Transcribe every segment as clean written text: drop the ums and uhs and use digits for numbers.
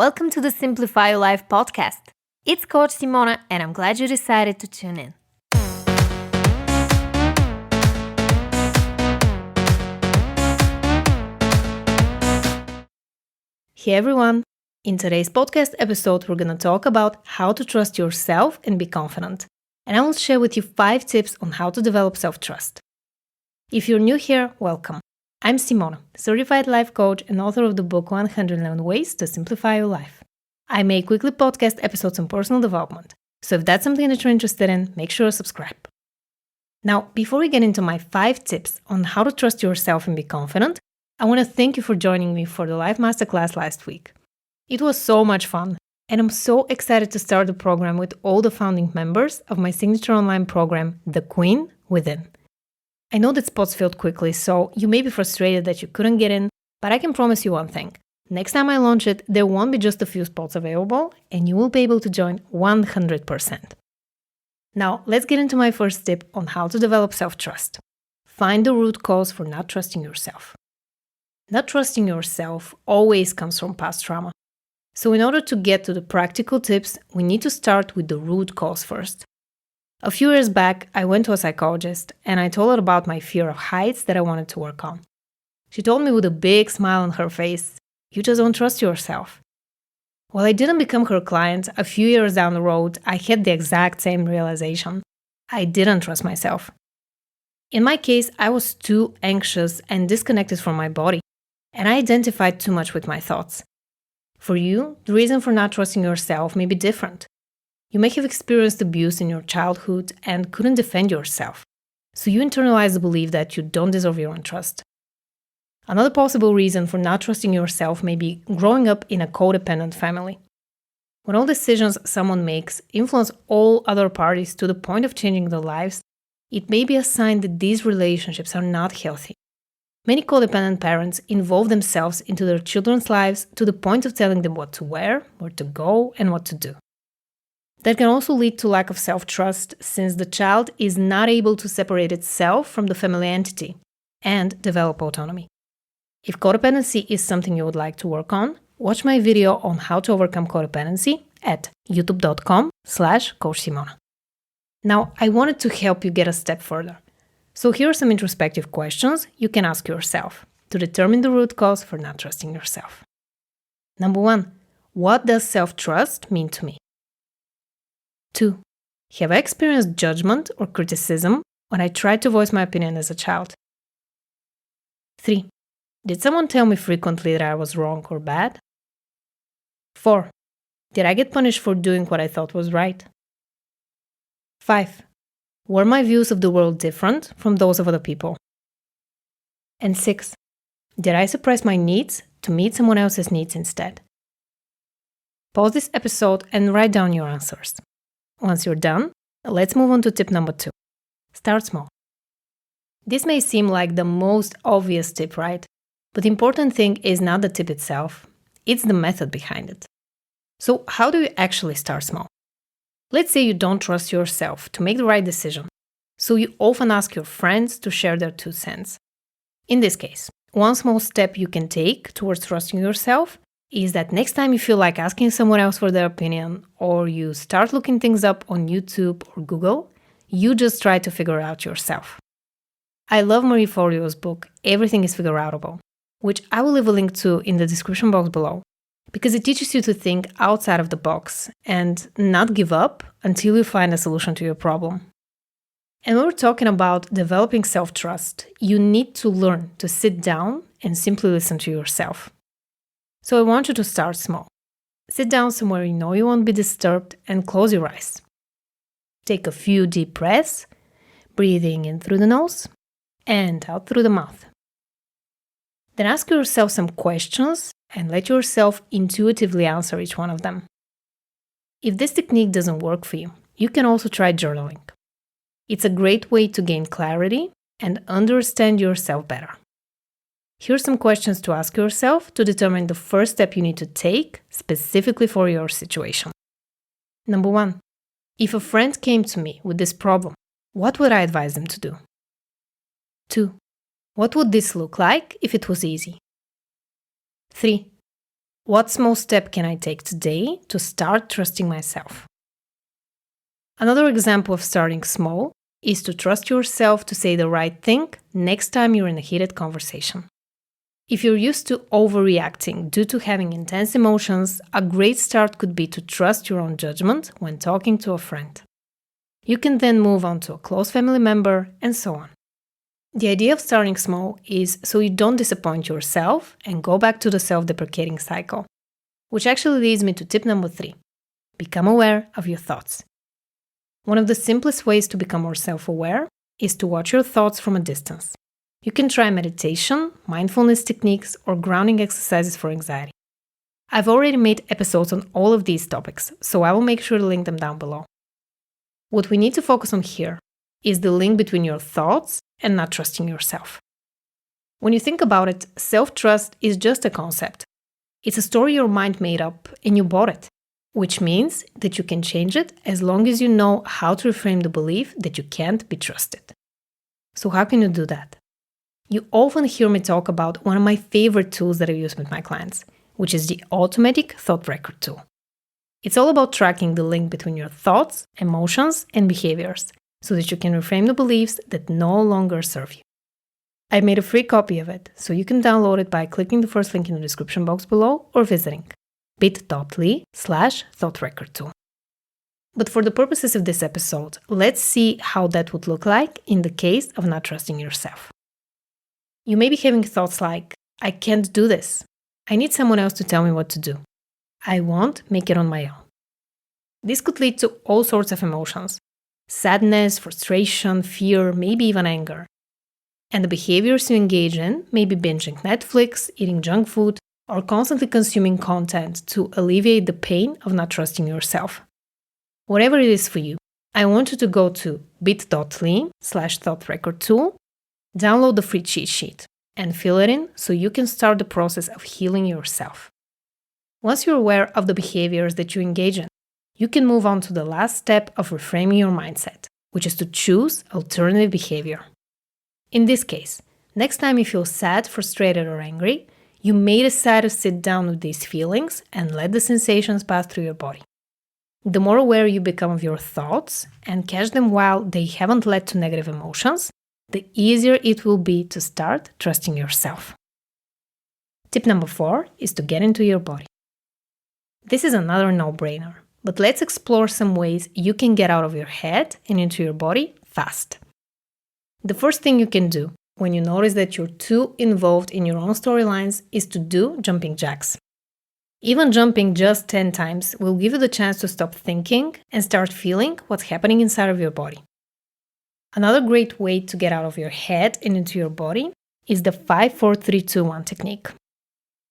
Welcome to the Simplify Your Life podcast. It's Coach Simona, and I'm glad you decided to tune in. Hey everyone! In today's podcast episode, we're going to talk about how to trust yourself and be confident. And I will share with you 5 tips on how to develop self-trust. If you're new here, welcome. I'm Simona, certified life coach and author of the book 111 Ways to Simplify Your Life. I make weekly podcast episodes on personal development. So if that's something that you're interested in, make sure to subscribe. Now, before we get into my 5 tips on how to trust yourself and be confident, I want to thank you for joining me for the live masterclass last week. It was so much fun, and I'm so excited to start the program with all the founding members of my signature online program, The Queen Within. I know that spots filled quickly, so you may be frustrated that you couldn't get in, but I can promise you one thing. Next time I launch it, there won't be just a few spots available, and you will be able to join 100%. Now, let's get into my first tip on how to develop self-trust. Find the root cause for not trusting yourself. Not trusting yourself always comes from past trauma. So in order to get to the practical tips, we need to start with the root cause first. A few years back, I went to a psychologist and I told her about my fear of heights that I wanted to work on. She told me with a big smile on her face, "You just don't trust yourself." While I didn't become her client, a few years down the road, I had the exact same realization. I didn't trust myself. In my case, I was too anxious and disconnected from my body, and I identified too much with my thoughts. For you, the reason for not trusting yourself may be different. You may have experienced abuse in your childhood and couldn't defend yourself, so you internalize the belief that you don't deserve your own trust. Another possible reason for not trusting yourself may be growing up in a codependent family. When all decisions someone makes influence all other parties to the point of changing their lives, it may be a sign that these relationships are not healthy. Many codependent parents involve themselves into their children's lives to the point of telling them what to wear, where to go, and what to do. That can also lead to lack of self-trust since the child is not able to separate itself from the family entity and develop autonomy. If codependency is something you would like to work on, watch my video on how to overcome codependency at youtube.com/coachsimona. Now, I wanted to help you get a step further. So here are some introspective questions you can ask yourself to determine the root cause for not trusting yourself. Number 1, what does self-trust mean to me? 2, have I experienced judgment or criticism when I tried to voice my opinion as a child? 3, did someone tell me frequently that I was wrong or bad? 4, did I get punished for doing what I thought was right? 5, were my views of the world different from those of other people? And 6, did I suppress my needs to meet someone else's needs instead? Pause this episode and write down your answers. Once you're done, let's move on to tip number 2. Start small. This may seem like the most obvious tip, right? But the important thing is not the tip itself, it's the method behind it. So how do you actually start small? Let's say you don't trust yourself to make the right decision, so you often ask your friends to share their 2 cents. In this case, one small step you can take towards trusting yourself is that next time you feel like asking someone else for their opinion or you start looking things up on YouTube or Google, you just try to figure it out yourself. I love Marie Forleo's book, Everything is Figureoutable, which I will leave a link to in the description box below, because it teaches you to think outside of the box and not give up until you find a solution to your problem. And when we're talking about developing self-trust, you need to learn to sit down and simply listen to yourself. So I want you to start small. Sit down somewhere you know you won't be disturbed and close your eyes. Take a few deep breaths, breathing in through the nose and out through the mouth. Then ask yourself some questions and let yourself intuitively answer each one of them. If this technique doesn't work for you, you can also try journaling. It's a great way to gain clarity and understand yourself better. Here are some questions to ask yourself to determine the first step you need to take specifically for your situation. Number 1, if a friend came to me with this problem, what would I advise them to do? 2, what would this look like if it was easy? 3, What small step can I take today to start trusting myself? Another example of starting small is to trust yourself to say the right thing next time you're in a heated conversation. If you're used to overreacting due to having intense emotions, a great start could be to trust your own judgment when talking to a friend. You can then move on to a close family member and so on. The idea of starting small is so you don't disappoint yourself and go back to the self-deprecating cycle, which actually leads me to tip number 3. Become aware of your thoughts. One of the simplest ways to become more self-aware is to watch your thoughts from a distance. You can try meditation, mindfulness techniques, or grounding exercises for anxiety. I've already made episodes on all of these topics, so I will make sure to link them down below. What we need to focus on here is the link between your thoughts and not trusting yourself. When you think about it, self-trust is just a concept. It's a story your mind made up and you bought it, which means that you can change it as long as you know how to reframe the belief that you can't be trusted. So how can you do that? You often hear me talk about one of my favorite tools that I use with my clients, which is the Automatic Thought Record tool. It's all about tracking the link between your thoughts, emotions, and behaviors so that you can reframe the beliefs that no longer serve you. I made a free copy of it, so you can download it by clicking the first link in the description box below or visiting bit.ly/thoughtrecordtool. But for the purposes of this episode, let's see how that would look like in the case of not trusting yourself. You may be having thoughts like, I can't do this. I need someone else to tell me what to do. I won't make it on my own. This could lead to all sorts of emotions: sadness, frustration, fear, maybe even anger. And the behaviors you engage in may be binging Netflix, eating junk food, or constantly consuming content to alleviate the pain of not trusting yourself. Whatever it is for you, I want you to go to bit.ly/thoughtrecordtool, download the free cheat sheet, and fill it in so you can start the process of healing yourself. Once you're aware of the behaviors that you engage in, you can move on to the last step of reframing your mindset, which is to choose alternative behavior. In this case, next time you feel sad, frustrated, or angry, you may decide to sit down with these feelings and let the sensations pass through your body. The more aware you become of your thoughts and catch them while they haven't led to negative emotions, the easier it will be to start trusting yourself. Tip number 4 is to get into your body. This is another no-brainer, but let's explore some ways you can get out of your head and into your body fast. The first thing you can do when you notice that you're too involved in your own storylines is to do jumping jacks. Even jumping just 10 times will give you the chance to stop thinking and start feeling what's happening inside of your body. Another great way to get out of your head and into your body is the 5-4-3-2-1 technique.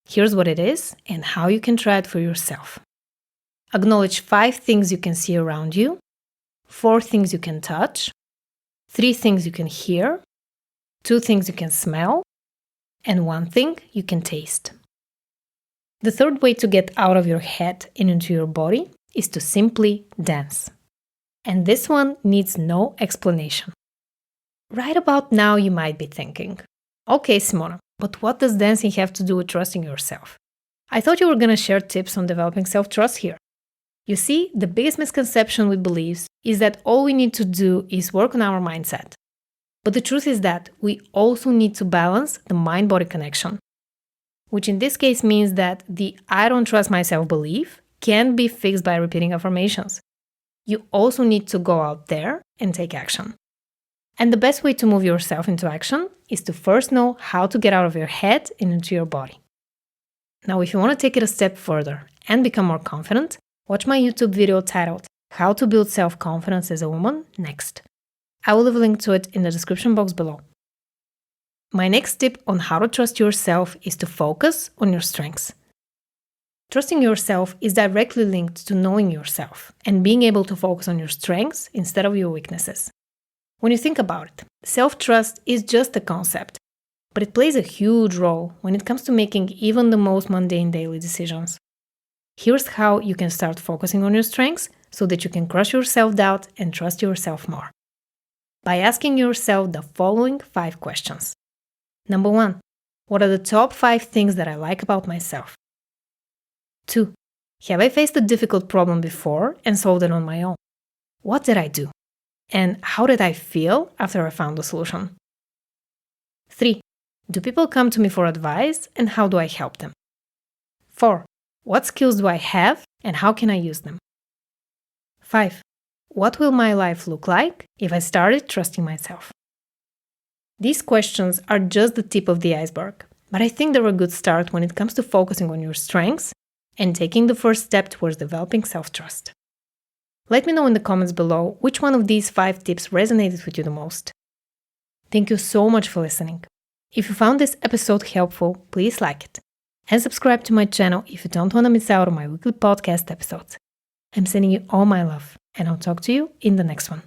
Here's what it is and how you can try it for yourself. Acknowledge 5 things you can see around you, 4 things you can touch, 3 things you can hear, 2 things you can smell, and 1 thing you can taste. The third way to get out of your head and into your body is to simply dance. And this one needs no explanation. Right about now you might be thinking, okay, Simona, but what does dancing have to do with trusting yourself? I thought you were going to share tips on developing self-trust here. You see, the biggest misconception with beliefs is that all we need to do is work on our mindset. But the truth is that we also need to balance the mind-body connection, which in this case means that the I don't trust myself belief can't be fixed by repeating affirmations. You also need to go out there and take action. And the best way to move yourself into action is to first know how to get out of your head and into your body. Now, if you want to take it a step further and become more confident, watch my YouTube video titled How to Build Self-Confidence as a Woman next. I will leave a link to it in the description box below. My next tip on how to trust yourself is to focus on your strengths. Trusting yourself is directly linked to knowing yourself and being able to focus on your strengths instead of your weaknesses. When you think about it, self-trust is just a concept, but it plays a huge role when it comes to making even the most mundane daily decisions. Here's how you can start focusing on your strengths so that you can crush your self-doubt and trust yourself more. By asking yourself the following 5 questions. Number 1, what are the top 5 things that I like about myself? 2. Have I faced a difficult problem before and solved it on my own? What did I do? And how did I feel after I found the solution? 3. Do people come to me for advice and how do I help them? 4. What skills do I have and how can I use them? 5. What will my life look like if I started trusting myself? These questions are just the tip of the iceberg, but I think they're a good start when it comes to focusing on your strengths and taking the first step towards developing self-trust. Let me know in the comments below which one of these 5 tips resonated with you the most. Thank you so much for listening. If you found this episode helpful, please like it and subscribe to my channel if you don't want to miss out on my weekly podcast episodes. I'm sending you all my love, and I'll talk to you in the next one.